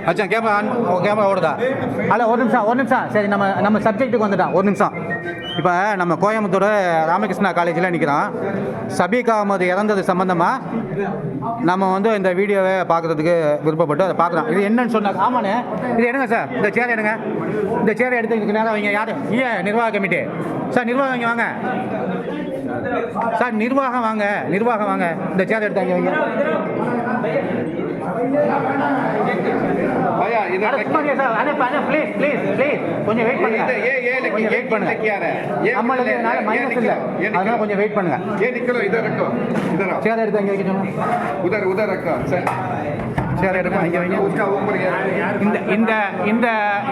அச்சா கேமரா ஓடுதா? அல்ல ஒரு நிமிஷம் சரி, நம்ம சப்ஜெக்ட்டுக்கு வந்துட்டான். ஒரு நிமிஷம். இப்போ நம்ம கோயம்புத்தூர் ராமகிருஷ்ணா காலேஜில் நிற்கிறோம். சபீக் அகமது இறந்தது சம்மந்தமாக நம்ம வந்து இந்த வீடியோவை பார்க்குறதுக்கு விருப்பப்பட்டு அதை பார்க்குறோம். இது என்னன்னு சொன்னாங்க. ஆமாண்ணே, இது எடுங்க சார், இந்த சேரை எடுங்க. இந்த சேரை எடுத்து இதுக்கு நேரம் வைங்க. யார்? நிர்வாக கமிட்டி சார். நிர்வாகம் இங்கே வாங்க சார். நிர்வாகம் வாங்க. இந்த சேரை எடுத்து அங்கே வைங்க. கொஞ்சம் வெயிட் பண்ணுங்க. கொஞ்சம் வெயிட் பண்ணுங்க. சேர் எடுத்து அங்கே வைக்க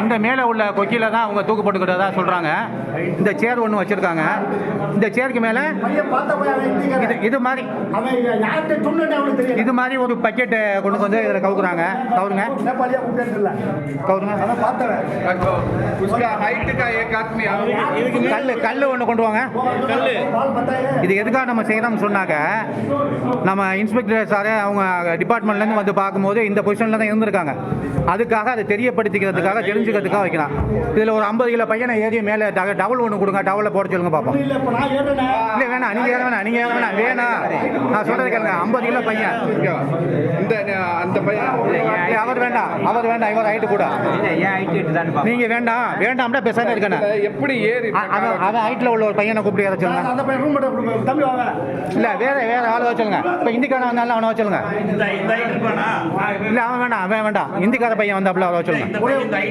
இந்த மேலே உள்ள கொக்கியில தான் அவங்க தூக்கு போட்டுக்கிட்டதா சொல்றாங்க. இந்த சேர் ஒன்று வச்சிருக்காங்க. இந்த சேருக்கு மேலே இது மாதிரி ஒரு பக்கெட் கொண்டு வந்து இதில் கவுக்குறாங்க. கல் ஒன்று கொண்டு வாங்க. இது எதுக்காக நம்ம செய்யறோம்னு சொன்னாக்க, நம்ம இன்ஸ்பெக்டர் சார் அவங்க டிபார்ட்மெண்ட்லேருந்து வந்து பார்க்கும்போது இந்த பொசிஷனில் தான் இருந்திருக்காங்க. அதுக்காக அதை தெரியப்படுத்திக்கிறதுக்காக, தெரிஞ்சுக்கிறதுக்காக வைக்கலாம். இதில் ஒரு 50 கிலோ பையனை ஏறி மேலே டவல் ஒன்று கொடுங்க. டவலை போட சொல்லுங்க பார்ப்போம். இல்லை வேணாம், நீங்கள் ஏற வேணாம். வேணாம், நான் சொல்கிறது கேளுங்க. 50 கிலோ பையன் அந்த பையன் அவர் வேண்டாம். இவர் ஹைட்டு கூட நீங்கள் வேண்டாம்னா பேசாத இருக்கணும். எப்படி ஏறி அவன் ஹைட்டில் உள்ள ஒரு பையனை கூப்பிட்டு ஏற சொல்லுங்க. இல்லை வேற ஆளை வச்சுருங்க. இப்போ இந்திக்காரன் வந்தாலும் அவனை வச்சுருங்க. இல்லை அவன் வேண்டாம். இந்திக்கார பையன் வந்து அப்படி அவரை வச்சுருங்க.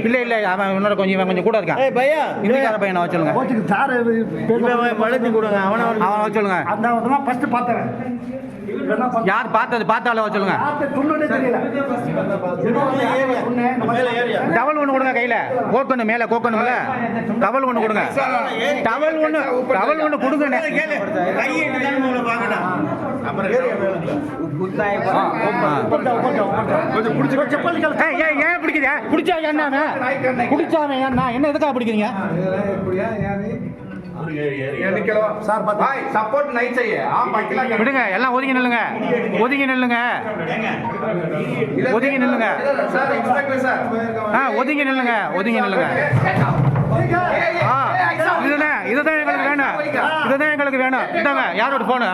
இல்லை அவன் இன்னொரு கொஞ்சம் கூட இருக்கான். இந்திக்கார பையனை வச்சுருங்க. அவனை வச்சுருங்க. யார் பார்த்தாலும் வச்சுருங்க. டவல் ஒன்று கொடுங்க. கையில் கோக்கணும், மேலே கோக்கணும்ல. டவல் ஒன்று கொடுங்க. டவல் ஒன்று கொடுங்க. ஏன் பிடிக்குது? பிடிச்சாவன் என்ன எதுக்காக பிடிக்கிறீங்க? விடுங்க, எல்லாம் ஒதுங்கி நில்லுங்க. ஒதுங்கி நில்லுங்க. இதுதான் எங்களுக்கு வேணும். இந்தாங்க, யாரோட போனு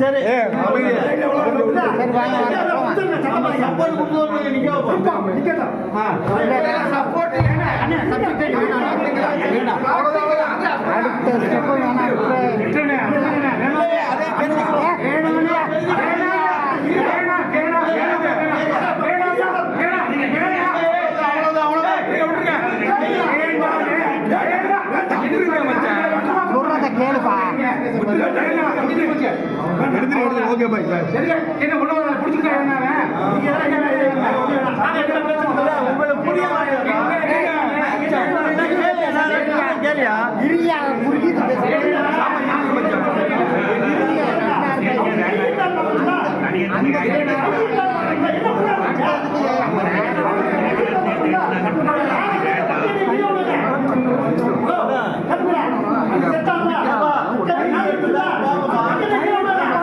சரி. கேளுப்பா. உங்களுக்கு